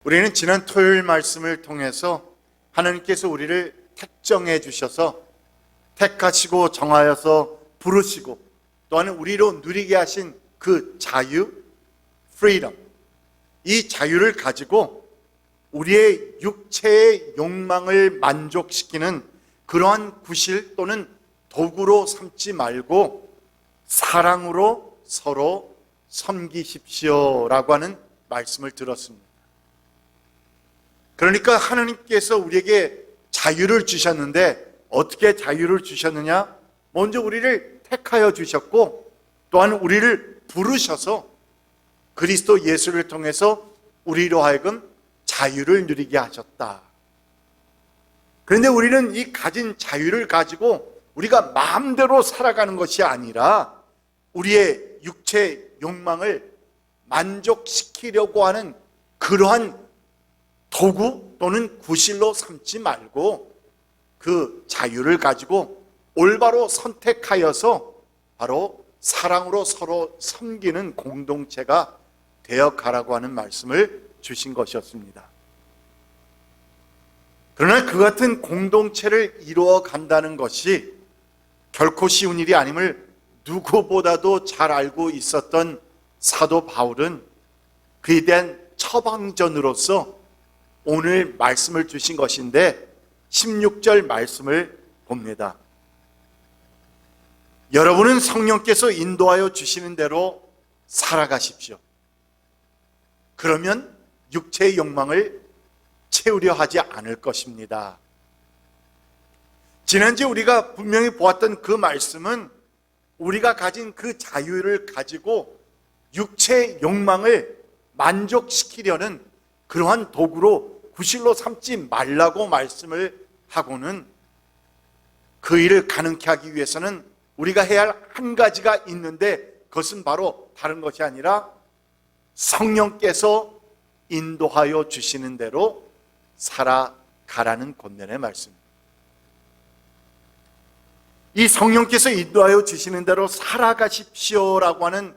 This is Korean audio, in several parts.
우리는 지난 토요일 말씀을 통해서 하나님께서 우리를 택정해 주셔서 택하시고 정하여서 부르시고 또한 우리로 누리게 하신 그 자유, freedom, 이 자유를 가지고 우리의 육체의 욕망을 만족시키는 그러한 구실 또는 도구로 삼지 말고 사랑으로 서로 섬기십시오라고 하는 말씀을 들었습니다. 그러니까 하나님께서 우리에게 자유를 주셨는데 어떻게 자유를 주셨느냐? 먼저 우리를 택하여 주셨고 또한 우리를 부르셔서 그리스도 예수를 통해서 우리로 하여금 자유를 누리게 하셨다. 그런데 우리는 이 가진 자유를 가지고 우리가 마음대로 살아가는 것이 아니라 우리의 육체 욕망을 만족시키려고 하는 그러한 도구 또는 구실로 삼지 말고 그 자유를 가지고 올바로 선택하여서 바로 사랑으로 서로 섬기는 공동체가 되어가라고 하는 말씀을 주신 것이었습니다. 그러나 그 같은 공동체를 이루어 간다는 것이 결코 쉬운 일이 아님을 누구보다도 잘 알고 있었던 사도 바울은 그에 대한 처방전으로서 오늘 말씀을 주신 것인데 16절 말씀을 봅니다. 여러분은 성령께서 인도하여 주시는 대로 살아가십시오. 그러면 육체의 욕망을 채우려 하지 않을 것입니다. 지난주에 우리가 분명히 보았던 그 말씀은 우리가 가진 그 자유를 가지고 육체의 욕망을 만족시키려는 그러한 도구로 구실로 삼지 말라고 말씀을 하고는 그 일을 가능케 하기 위해서는 우리가 해야 할 한 가지가 있는데 그것은 바로 다른 것이 아니라 성령께서 인도하여 주시는 대로 살아가라는 권면의 말씀입니다. 이 성령께서 인도하여 주시는 대로 살아가십시오라고 하는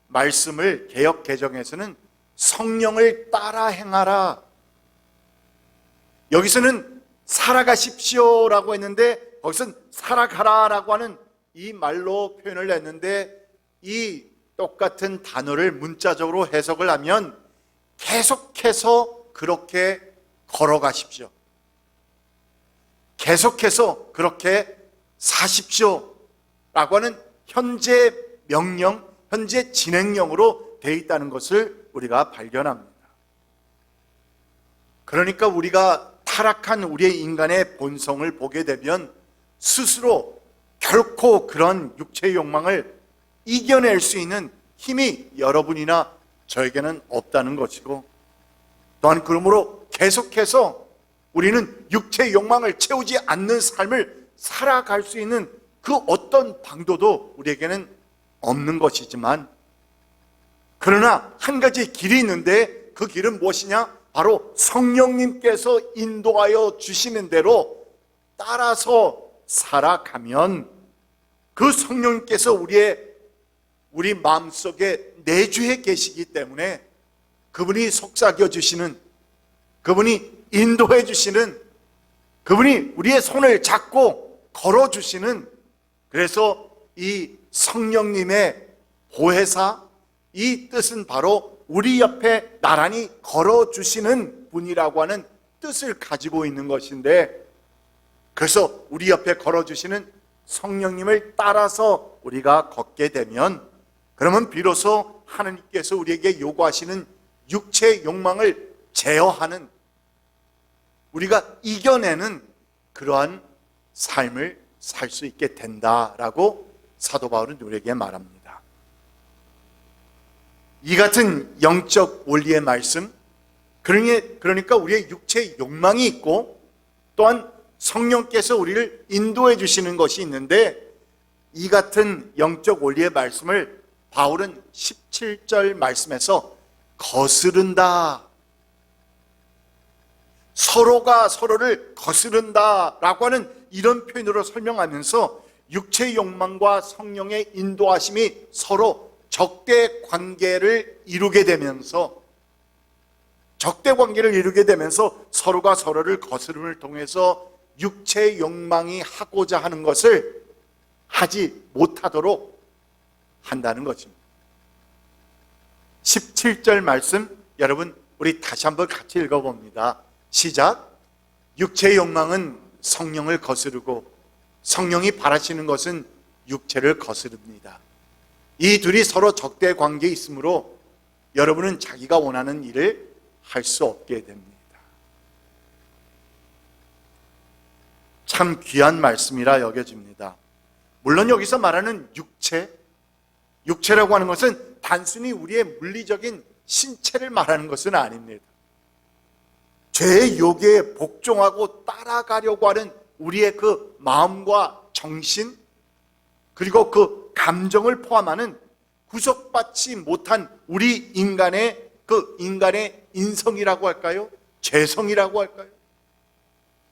말씀을 개역 개정에서는 성령을 따라 행하라. 여기서는 살아가십시오라고 했는데 거기서는 살아가라라고 하는 이 말로 표현을 했는데 이 똑같은 단어를 문자적으로 해석을 하면 계속해서 그렇게 걸어가십시오. 계속해서 그렇게 사십시오 라고 하는 현재 명령, 현재 진행형으로 되어 있다는 것을 우리가 발견합니다. 그러니까 우리가 타락한 우리의 인간의 본성을 보게 되면 스스로 결코 그런 육체의 욕망을 이겨낼 수 있는 힘이 여러분이나 저에게는 없다는 것이고 또한 그러므로 계속해서 우리는 육체의 욕망을 채우지 않는 삶을 살아갈 수 있는 그 어떤 방도도 우리에게는 없는 것이지만 그러나 한 가지 길이 있는데 그 길은 무엇이냐? 바로 성령님께서 인도하여 주시는 대로 따라서 살아가면 그 성령님께서 우리 마음속에 내주해 계시기 때문에 그분이 속삭여 주시는, 그분이 인도해 주시는, 그분이 우리의 손을 잡고 걸어 주시는, 그래서 이 성령님의 보혜사, 이 뜻은 바로 우리 옆에 나란히 걸어 주시는 분이라고 하는 뜻을 가지고 있는 것인데, 그래서 우리 옆에 걸어 주시는 성령님을 따라서 우리가 걷게 되면 그러면 비로소 하나님께서 우리에게 요구하시는 육체의 욕망을 제어하는, 우리가 이겨내는 그러한 삶을 살 수 있게 된다라고 사도 바울은 우리에게 말합니다. 이 같은 영적 원리의 말씀, 그러니까 우리의 육체의 욕망이 있고 또한 성령께서 우리를 인도해 주시는 것이 있는데 이 같은 영적 원리의 말씀을 바울은 17절 말씀에서 거스른다, 서로가 서로를 거스른다라고 하는 이런 표현으로 설명하면서 육체의 욕망과 성령의 인도하심이 서로 적대 관계를 이루게 되면서 적대 관계를 이루게 되면서 서로가 서로를 거스름을 통해서 육체의 욕망이 하고자 하는 것을 하지 못하도록 한다는 것입니다. 17절 말씀 여러분 우리 다시 한번 같이 읽어봅니다. 시작. 육체의 욕망은 성령을 거스르고 성령이 바라시는 것은 육체를 거스릅니다. 이 둘이 서로 적대 관계에 있으므로 여러분은 자기가 원하는 일을 할 수 없게 됩니다. 참 귀한 말씀이라 여겨집니다. 물론 여기서 말하는 육체라고 하는 것은 단순히 우리의 물리적인 신체를 말하는 것은 아닙니다. 죄의 요구에 복종하고 따라가려고 하는 우리의 그 마음과 정신, 그리고 그 감정을 포함하는 구속받지 못한 우리 인간의 인성이라고 할까요? 죄성이라고 할까요?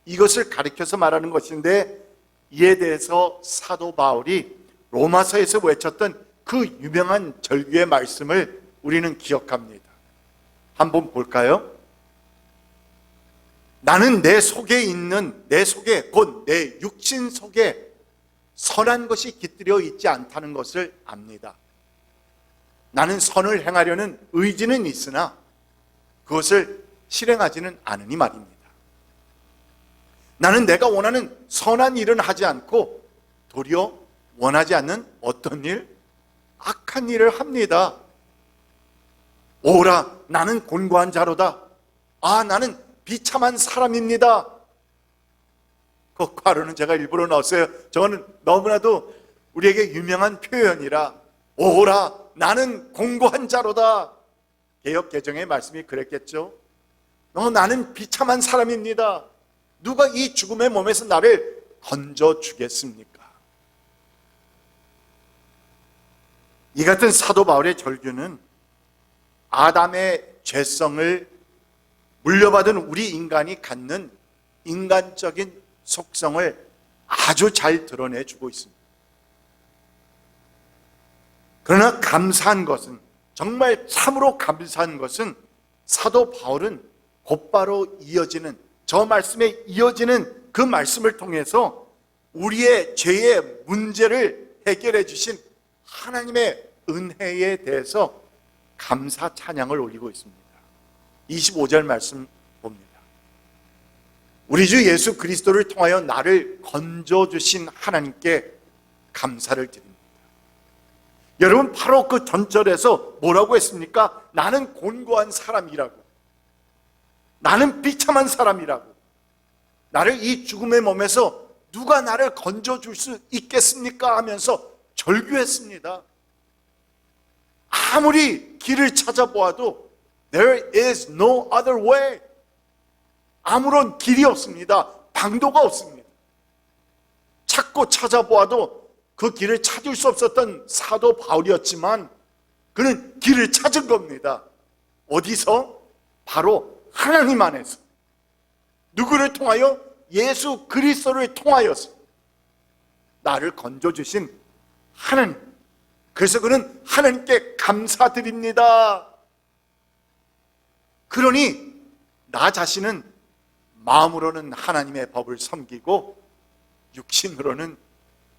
이것을 가리켜서 말하는 것인데, 이에 대해서 사도 바울이 로마서에서 외쳤던 그 유명한 절규의 말씀을 우리는 기억합니다. 한번 볼까요? 나는 내 속에 곧 내 육신 속에 선한 것이 깃들여 있지 않다는 것을 압니다. 나는 선을 행하려는 의지는 있으나 그것을 실행하지는 않으니 말입니다. 나는 내가 원하는 선한 일은 하지 않고 도리어 원하지 않는 어떤 일? 악한 일을 합니다. 오라, 나는 곤고한 자로다. 나는 비참한 사람입니다. 그 괄호는 제가 일부러 넣었어요. 저는 너무나도 우리에게 유명한 표현이라. 오라, 나는 공고한 자로다. 개역 개정의 말씀이 그랬겠죠. 나는 비참한 사람입니다. 누가 이 죽음의 몸에서 나를 건져주겠습니까? 이 같은 사도 바울의 절규는 아담의 죄성을 물려받은 우리 인간이 갖는 인간적인 속성을 아주 잘 드러내주고 있습니다. 그러나 감사한 것은, 정말 참으로 감사한 것은 사도 바울은 곧바로 이어지는, 저 말씀에 이어지는 그 말씀을 통해서 우리의 죄의 문제를 해결해 주신 하나님의 은혜에 대해서 감사 찬양을 올리고 있습니다. 25절 말씀 봅니다. 우리 주 예수 그리스도를 통하여 나를 건져주신 하나님께 감사를 드립니다. 여러분, 바로 그 전절에서 뭐라고 했습니까? 나는 곤고한 사람이라고, 나는 비참한 사람이라고, 나를 이 죽음의 몸에서 누가 나를 건져줄 수 있겠습니까? 하면서 절규했습니다. 아무리 길을 찾아보아도 There is no other way. 아무런 길이 없습니다. 방도가 없습니다. 찾고 찾아보아도 그 길을 찾을 수 없었던 사도 바울이었지만 그는 길을 찾은 겁니다. 어디서? 바로 하나님 안에서. 누구를 통하여? 예수 그리스도를 통하여서 나를 건져주신 하나님. 그래서 그는 하나님께 감사드립니다. 그러니 나 자신은 마음으로는 하나님의 법을 섬기고 육신으로는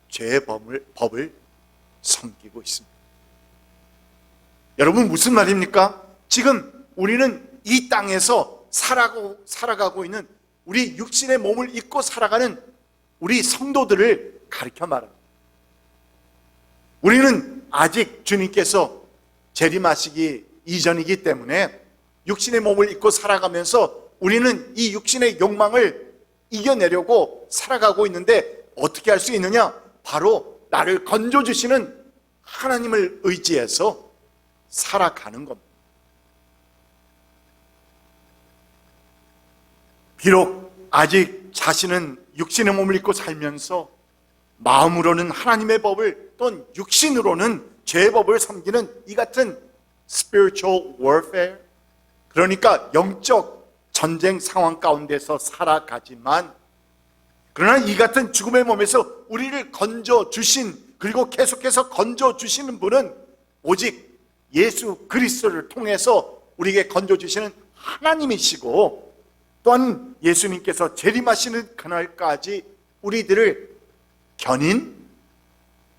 죄의 법을 섬기고 있습니다. 여러분, 무슨 말입니까? 지금 우리는 이 땅에서 살아가고 있는 우리 육신의 몸을 입고 살아가는 우리 성도들을 가리켜 말합니다. 우리는 아직 주님께서 재림하시기 이전이기 때문에 육신의 몸을 입고 살아가면서 우리는 이 육신의 욕망을 이겨내려고 살아가고 있는데 어떻게 할 수 있느냐? 바로 나를 건져주시는 하나님을 의지해서 살아가는 겁니다. 비록 아직 자신은 육신의 몸을 입고 살면서 마음으로는 하나님의 법을, 또는 육신으로는 죄의 법을 섬기는 이 같은 spiritual warfare, 그러니까 영적 전쟁 상황 가운데서 살아가지만, 그러나 이 같은 죽음의 몸에서 우리를 건져주신, 그리고 계속해서 건져주시는 분은 오직 예수 그리스도를 통해서 우리에게 건져주시는 하나님이시고 또한 예수님께서 재림하시는 그날까지 우리들을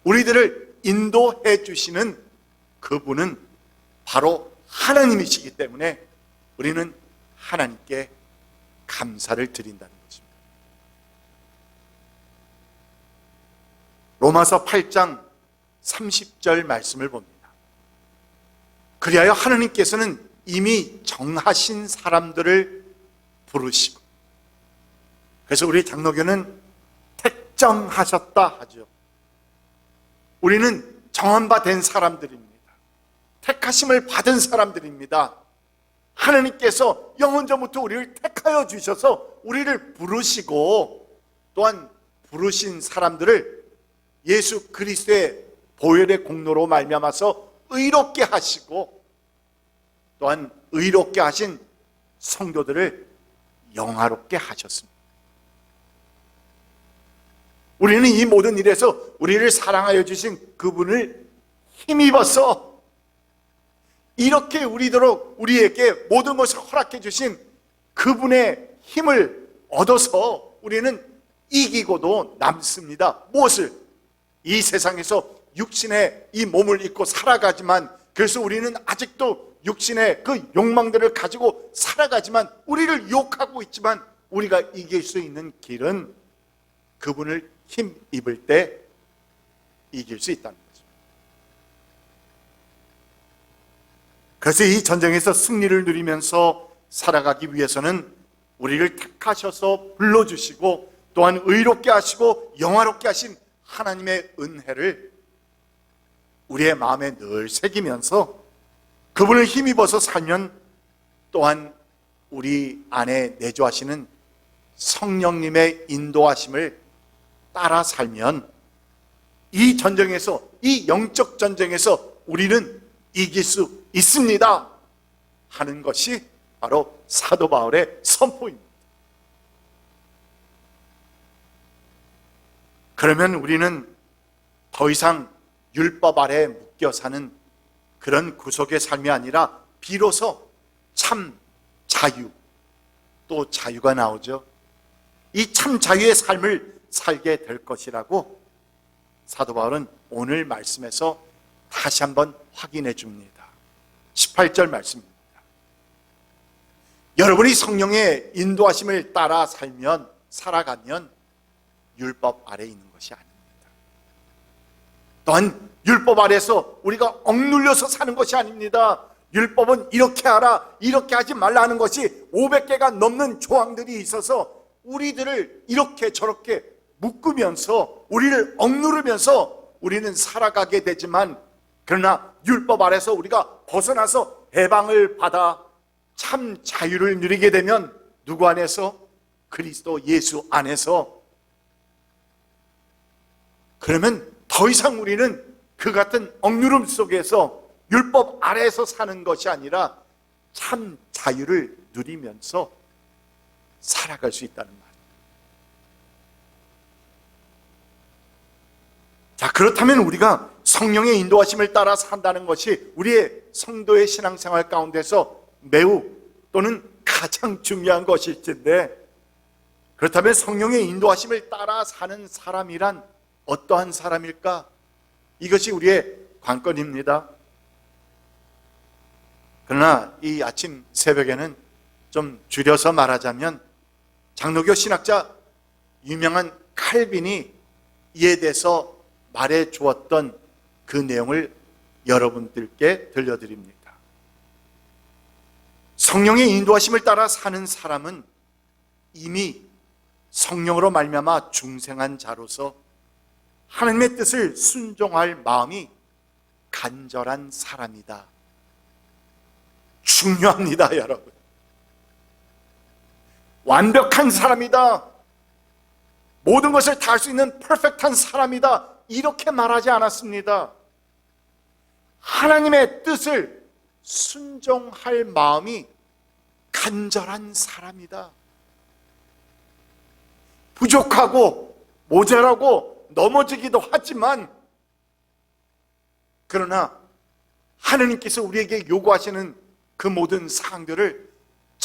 우리들을 인도해 주시는 그분은 바로 하나님이시기 때문에 우리는 하나님께 감사를 드린다는 것입니다. 로마서 8장 30절 말씀을 봅니다. 그리하여 하나님께서는 이미 정하신 사람들을 부르시고, 그래서 우리 장로교는 택정하셨다 하죠. 우리는 정한 바 된 사람들입니다. 택하심을 받은 사람들입니다. 하나님께서 영원 전부터 우리를 택하여 주셔서 우리를 부르시고, 또한 부르신 사람들을 예수 그리스도의 보혈의 공로로 말미암아서 의롭게 하시고, 또한 의롭게 하신 성도들을 영화롭게 하셨습니다. 우리는 이 모든 일에서 우리를 사랑하여 주신 그분을 힘입어서 이렇게 우리에게 모든 것을 허락해 주신 그분의 힘을 얻어서 우리는 이기고도 남습니다. 무엇을? 이 세상에서 육신의 이 몸을 입고 살아가지만, 그래서 우리는 아직도 육신의 그 욕망들을 가지고 살아가지만, 우리를 유혹하고 있지만, 우리가 이길 수 있는 길은 그분을 힘입을 때 이길 수 있다는 거죠. 그래서 이 전쟁에서 승리를 누리면서 살아가기 위해서는 우리를 택하셔서 불러주시고, 또한 의롭게 하시고 영화롭게 하신 하나님의 은혜를 우리의 마음에 늘 새기면서 그분을 힘입어서 살면, 또한 우리 안에 내주하시는 성령님의 인도하심을 따라 살면 이 전쟁에서, 이 영적 전쟁에서 우리는 이길 수 있습니다 하는 것이 바로 사도 바울의 선포입니다. 그러면 우리는 더 이상 율법 아래 묶여 사는 그런 구속의 삶이 아니라 비로소 참 자유, 또 자유가 나오죠. 이 참 자유의 삶을 살게 될 것이라고 사도 바울은 오늘 말씀에서 다시 한번 확인해 줍니다. 18절 말씀입니다. 여러분이 성령의 인도하심을 따라 살아가면 율법 아래에 있는 것이 아닙니다. 또한 율법 아래에서 우리가 억눌려서 사는 것이 아닙니다. 율법은 이렇게 하라, 이렇게 하지 말라 하는 것이 500개가 넘는 조항들이 있어서 우리들을 이렇게 저렇게 묶으면서, 우리를 억누르면서 우리는 살아가게 되지만, 그러나 율법 아래서 우리가 벗어나서 해방을 받아 참 자유를 누리게 되면 누구 안에서? 그리스도 예수 안에서. 그러면 더 이상 우리는 그 같은 억누름 속에서 율법 아래에서 사는 것이 아니라 참 자유를 누리면서 살아갈 수 있다는 말. 자, 그렇다면 우리가 성령의 인도하심을 따라 산다는 것이 우리의 성도의 신앙생활 가운데서 매우, 또는 가장 중요한 것일 텐데, 그렇다면 성령의 인도하심을 따라 사는 사람이란 어떠한 사람일까? 이것이 우리의 관건입니다. 그러나 이 아침 새벽에는 좀 줄여서 말하자면, 장로교 신학자 유명한 칼빈이 이에 대해서 말해 주었던 그 내용을 여러분들께 들려드립니다. 성령의 인도하심을 따라 사는 사람은 이미 성령으로 말미암아 중생한 자로서 하나님의 뜻을 순종할 마음이 간절한 사람이다. 중요합니다, 여러분. 완벽한 사람이다, 모든 것을 다 할 수 있는 퍼펙트한 사람이다, 이렇게 말하지 않았습니다. 하나님의 뜻을 순종할 마음이 간절한 사람이다. 부족하고 모자라고 넘어지기도 하지만, 그러나 하나님께서 우리에게 요구하시는 그 모든 사항들을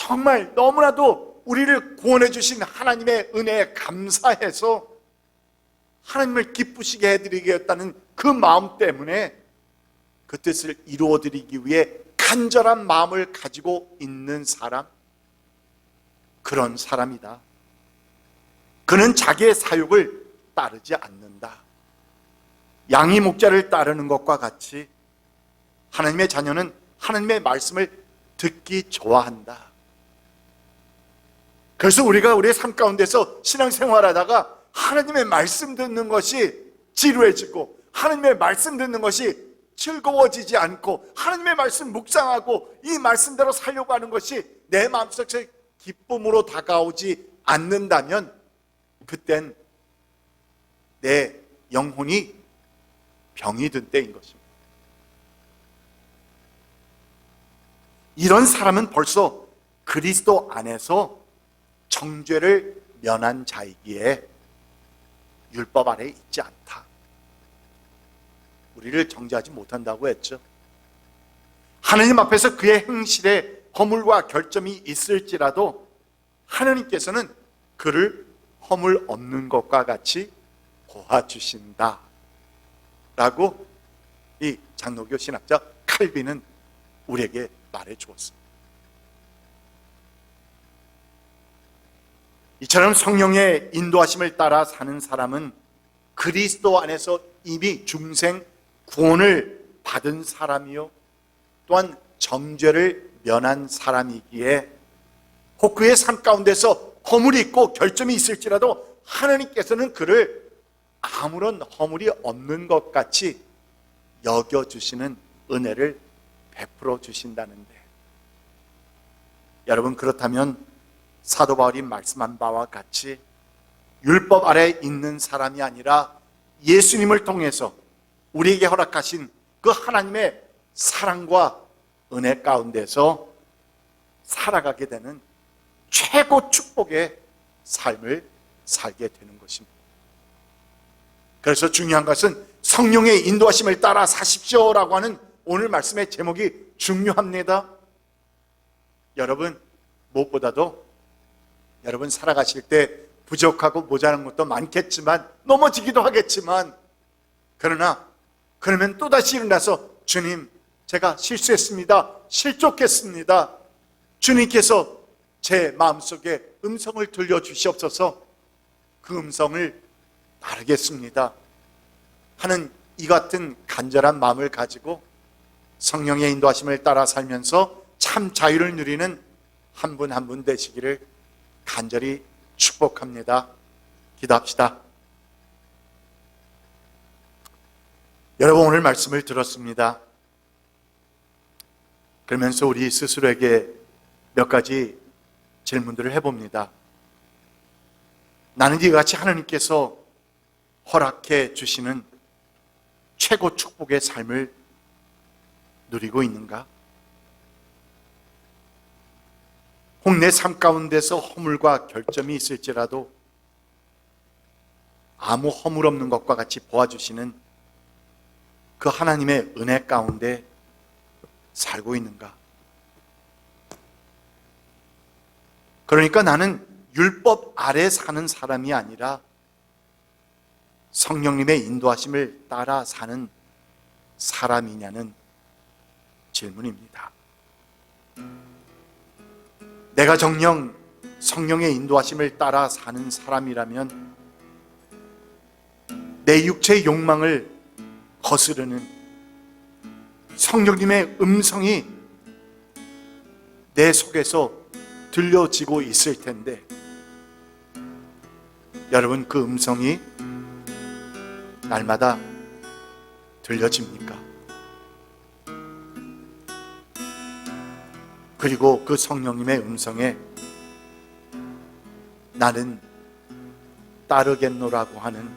정말 너무나도 우리를 구원해 주신 하나님의 은혜에 감사해서 하나님을 기쁘시게 해드리겠다는 그 마음 때문에 그 뜻을 이루어드리기 위해 간절한 마음을 가지고 있는 사람, 그런 사람이다. 그는 자기의 사욕을 따르지 않는다. 양이 목자를 따르는 것과 같이 하나님의 자녀는 하나님의 말씀을 듣기 좋아한다. 그래서 우리가 우리의 삶 가운데서 신앙생활하다가 하나님의 말씀 듣는 것이 지루해지고 하나님의 말씀 듣는 것이 즐거워지지 않고 하나님의 말씀 묵상하고 이 말씀대로 살려고 하는 것이 내 마음속에 기쁨으로 다가오지 않는다면 그땐 내 영혼이 병이 든 때인 것입니다. 이런 사람은 벌써 그리스도 안에서 정죄를 면한 자이기에 율법 아래 있지 않다. 우리를 정죄하지 못한다고 했죠. 하나님 앞에서 그의 행실에 허물과 결점이 있을지라도 하나님께서는 그를 허물 없는 것과 같이 보아주신다 라고 이 장로교 신학자 칼빈은 우리에게 말해 주었습니다. 이처럼 성령의 인도하심을 따라 사는 사람은 그리스도 안에서 이미 중생 구원을 받은 사람이요 또한 정죄를 면한 사람이기에 혹 그의 삶 가운데서 허물이 있고 결점이 있을지라도 하나님께서는 그를 아무런 허물이 없는 것 같이 여겨주시는 은혜를 베풀어 주신다는데, 여러분 그렇다면 사도 바울이 말씀한 바와 같이 율법 아래 있는 사람이 아니라 예수님을 통해서 우리에게 허락하신 그 하나님의 사랑과 은혜 가운데서 살아가게 되는 최고 축복의 삶을 살게 되는 것입니다. 그래서 중요한 것은 성령의 인도하심을 따라 사십시오라고 하는 오늘 말씀의 제목이 중요합니다. 여러분 무엇보다도 여러분 살아가실 때 부족하고 모자란 것도 많겠지만 넘어지기도 하겠지만 그러면 또다시 일어나서 주님 제가 실수했습니다. 실족했습니다. 주님께서 제 마음속에 음성을 들려주시옵소서 그 음성을 따르겠습니다 하는 이 같은 간절한 마음을 가지고 성령의 인도하심을 따라 살면서 참 자유를 누리는 한 분 한 분 되시기를 간절히 축복합니다. 기도합시다. 여러분 오늘 말씀을 들었습니다. 그러면서 우리 스스로에게 몇 가지 질문들을 해봅니다. 나는 이같이 하나님께서 허락해 주시는 최고 축복의 삶을 누리고 있는가? 혹 내 삶 가운데서 허물과 결점이 있을지라도 아무 허물 없는 것과 같이 보아주시는 그 하나님의 은혜 가운데 살고 있는가? 그러니까 나는 율법 아래 사는 사람이 아니라 성령님의 인도하심을 따라 사는 사람이냐는 질문입니다. 내가 정녕 성령의 인도하심을 따라 사는 사람이라면 내 육체의 욕망을 거스르는 성령님의 음성이 내 속에서 들려지고 있을 텐데, 여러분 그 음성이 날마다 들려집니까? 그리고 그 성령님의 음성에 나는 따르겠노라고 하는,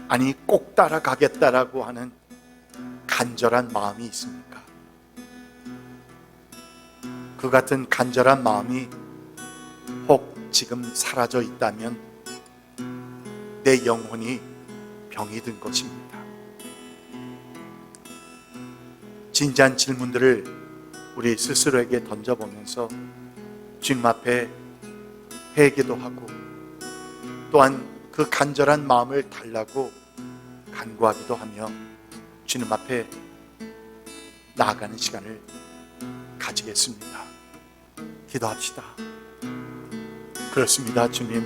아니 꼭 따라가겠다라고 하는 간절한 마음이 있습니까? 그 같은 간절한 마음이 혹 지금 사라져 있다면 내 영혼이 병이 든 것입니다. 진지한 질문들을 우리 스스로에게 던져보면서 주님 앞에 회개도 하고 또한 그 간절한 마음을 달라고 간구하기도 하며 주님 앞에 나아가는 시간을 가지겠습니다. 기도합시다. 그렇습니다. 주님,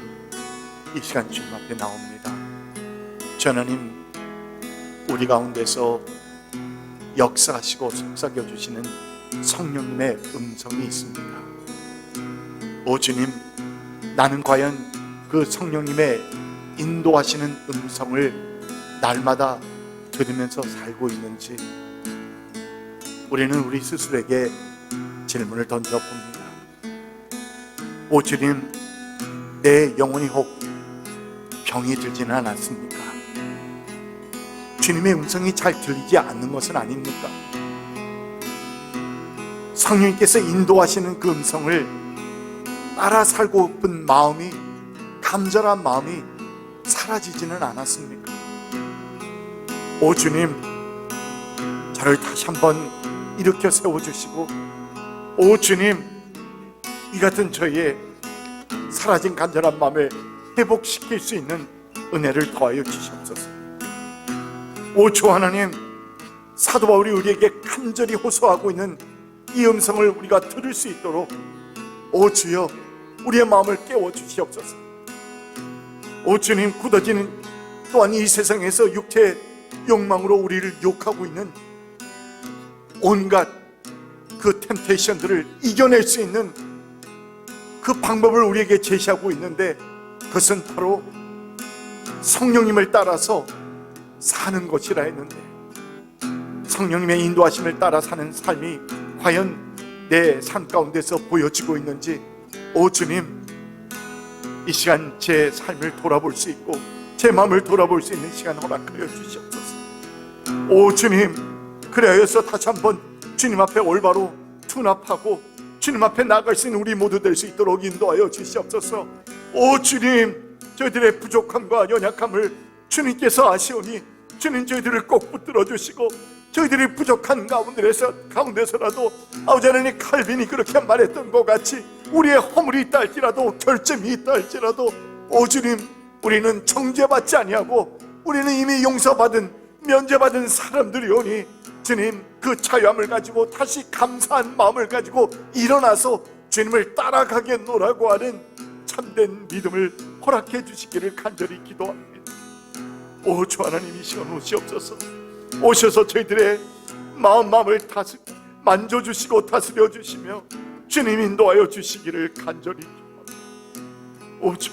이 시간 주님 앞에 나옵니다. 주 하나님, 우리 가운데서 역사하시고 속삭여 주시는 성령님의 음성이 있습니다. 오 주님, 나는 과연 그 성령님의 인도하시는 음성을 날마다 들으면서 살고 있는지 우리는 우리 스스로에게 질문을 던져봅니다. 오 주님, 내 영혼이 혹 병이 들지는 않았습니까? 주님의 음성이 잘 들리지 않는 것은 아닙니까? 성령님께서 인도하시는 그 음성을 따라 살고픈 마음이, 간절한 마음이 사라지지는 않았습니까? 오 주님, 저를 다시 한번 일으켜 세워주시고, 오 주님, 이 같은 저희의 사라진 간절한 마음을 회복시킬 수 있는 은혜를 더하여 주시옵소서. 오 주 하나님, 사도 바울이 우리에게 간절히 호소하고 있는 이 음성을 우리가 들을 수 있도록 오 주여, 우리의 마음을 깨워 주시옵소서. 오 주님, 굳어지는 또한 이 세상에서 육체의 욕망으로 우리를 욕하고 있는 온갖 그 템테이션들을 이겨낼 수 있는 그 방법을 우리에게 제시하고 있는데, 그것은 바로 성령님을 따라서 사는 것이라 했는데, 성령님의 인도하심을 따라 사는 삶이 과연 내 삶 가운데서 보여지고 있는지, 오 주님, 이 시간 제 삶을 돌아볼 수 있고 제 마음을 돌아볼 수 있는 시간 허락하여 주시옵소서. 오 주님, 그래야서 다시 한번 주님 앞에 올바로 투납하고 주님 앞에 나아갈 수 있는 우리 모두 될 수 있도록 인도하여 주시옵소서. 오 주님, 저희들의 부족함과 연약함을 주님께서 아시오니 주님 저희들을 꼭 붙들어 주시고, 저희들이 부족한 가운데서라도 아버지 하나님, 칼빈이 그렇게 말했던 것 같이 우리의 허물이 있다 할지라도, 결점이 있다 할지라도, 오 주님, 우리는 정죄받지 아니하고 우리는 이미 용서받은, 면제받은 사람들이오니 주님, 그 자유함을 가지고 다시 감사한 마음을 가지고 일어나서 주님을 따라가겠노라고 하는 참된 믿음을 허락해 주시기를 간절히 기도합니다. 오 주 하나님, 이 시간 오시옵소서. 오셔서 저희들의 마음을 만져주시고 다스려 주시며 주님 인도하여 주시기를 간절히 기도합니다. 오 주